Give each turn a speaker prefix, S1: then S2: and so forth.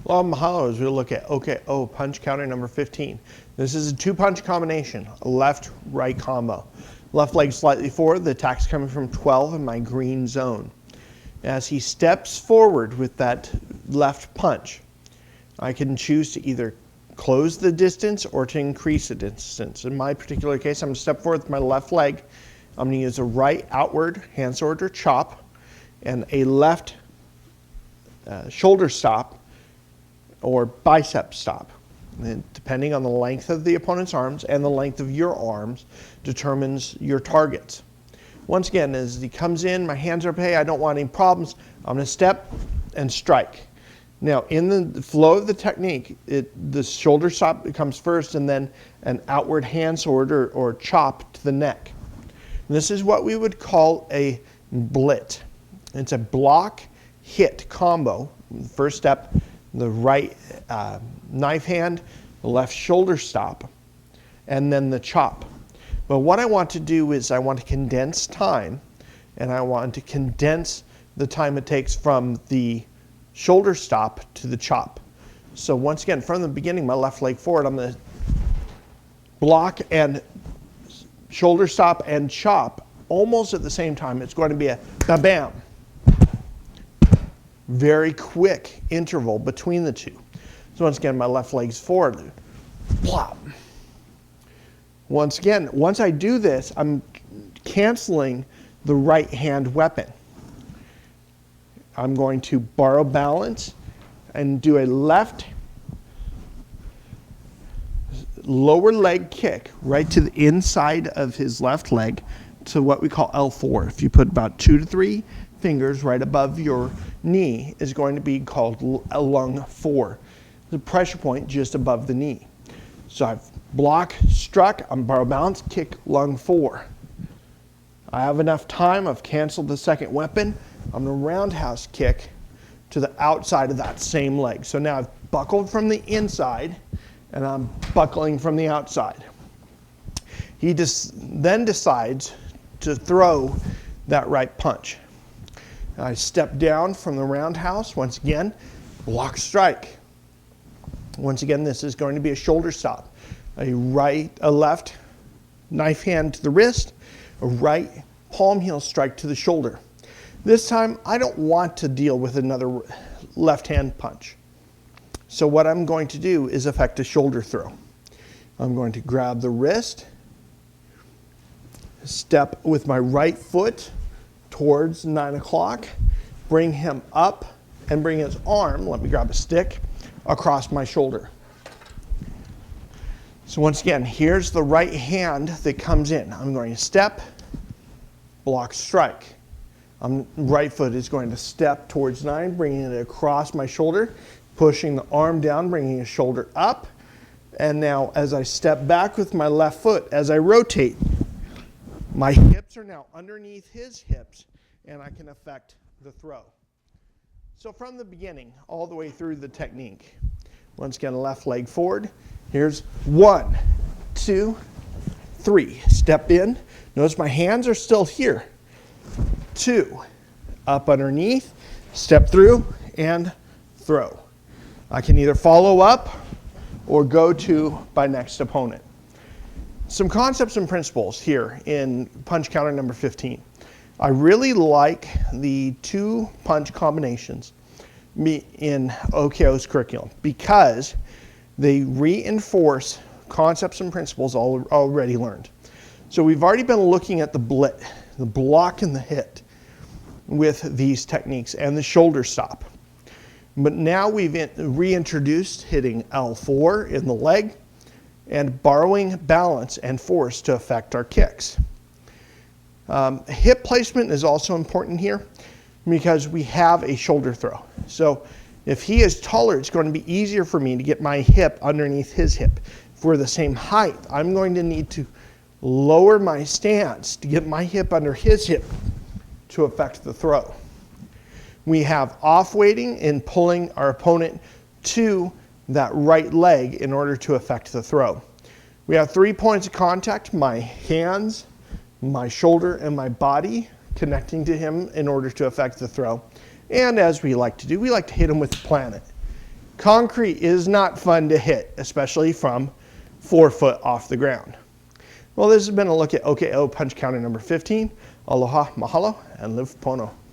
S1: Well, mahalo, as we look at OKO Punch Counter number 15. This is a two-punch combination, a left-right combo. Left leg slightly forward, the attack's coming from 12 in my green zone. As he steps forward with that left punch, I can choose to either close the distance or to increase the distance. In my particular case, I'm going to step forward with my left leg. I'm going to use a right outward hand sword or chop and a left shoulder stop or bicep stop. And depending on the length of the opponent's arms and the length of your arms determines your targets. Once again, as he comes in, my hands are up, hey, I don't want any problems. I'm going to step and strike. Now, in the flow of the technique, the shoulder stop comes first and then an outward hand sword or chop to the neck. And this is what we would call a blit. It's a block hit combo. First step, the right knife hand, the left shoulder stop, and then the chop. But what I want to do is I want to condense time, and I want to condense the time it takes from the shoulder stop to the chop. So once again, from the beginning, my left leg forward, I'm going to block and shoulder stop and chop almost at the same time. It's going to be a bam. Very quick interval between the two. So once again, my left leg's forward. Plop. Once again, once I do this, I'm canceling the right hand weapon. I'm going to borrow balance and do a left lower leg kick right to the inside of his left leg to what we call L4. If you put about 2 to 3 fingers right above your knee is going to be called a lung 4. The pressure point just above the knee. So I've block, struck, I'm borrow balance, kick, lung 4. I have enough time, I've canceled the second weapon. I'm going to roundhouse kick to the outside of that same leg. So now I've buckled from the inside and I'm buckling from the outside. He then decides to throw that right punch. I step down from the roundhouse, once again, block strike. Once again, this is going to be a shoulder stop. A left knife hand to the wrist, a right palm heel strike to the shoulder. This time, I don't want to deal with another left hand punch. So what I'm going to do is effect a shoulder throw. I'm going to grab the wrist, step with my right foot towards 9 o'clock, bring him up and bring his arm, let me grab a stick, across my shoulder. So once again, here's the right hand that comes in. I'm going to step, block, strike. Right foot is going to step towards 9, bringing it across my shoulder, pushing the arm down, bringing his shoulder up. And now as I step back with my left foot, as I rotate, my hips are now underneath his hips, and I can effect the throw. So from the beginning, all the way through the technique, once again, left leg forward. Here's 1, 2, 3. Step in. Notice my hands are still here. 2, up underneath, step through, and throw. I can either follow up or go to my next opponent. Some concepts and principles here in punch counter number 15. I really like the 2 punch combinations in OKO's curriculum because they reinforce concepts and principles already learned. So we've already been looking at the blit, the block and the hit with these techniques and the shoulder stop. But now we've reintroduced hitting L4 in the leg and borrowing balance and force to affect our kicks. Hip placement is also important here because we have a shoulder throw. So if he is taller, it's going to be easier for me to get my hip underneath his hip. If we're the same height, I'm going to need to lower my stance to get my hip under his hip to affect the throw. We have off-weighting in pulling our opponent to that right leg in order to affect the throw. We have 3 points of contact, my hands, my shoulder, and my body connecting to him in order to affect the throw. And as we like to do, we like to hit him with the planet. Concrete is not fun to hit, especially from 4 foot off the ground. Well, this has been a look at OKO Punch Counter number 15. Aloha, mahalo, and live pono.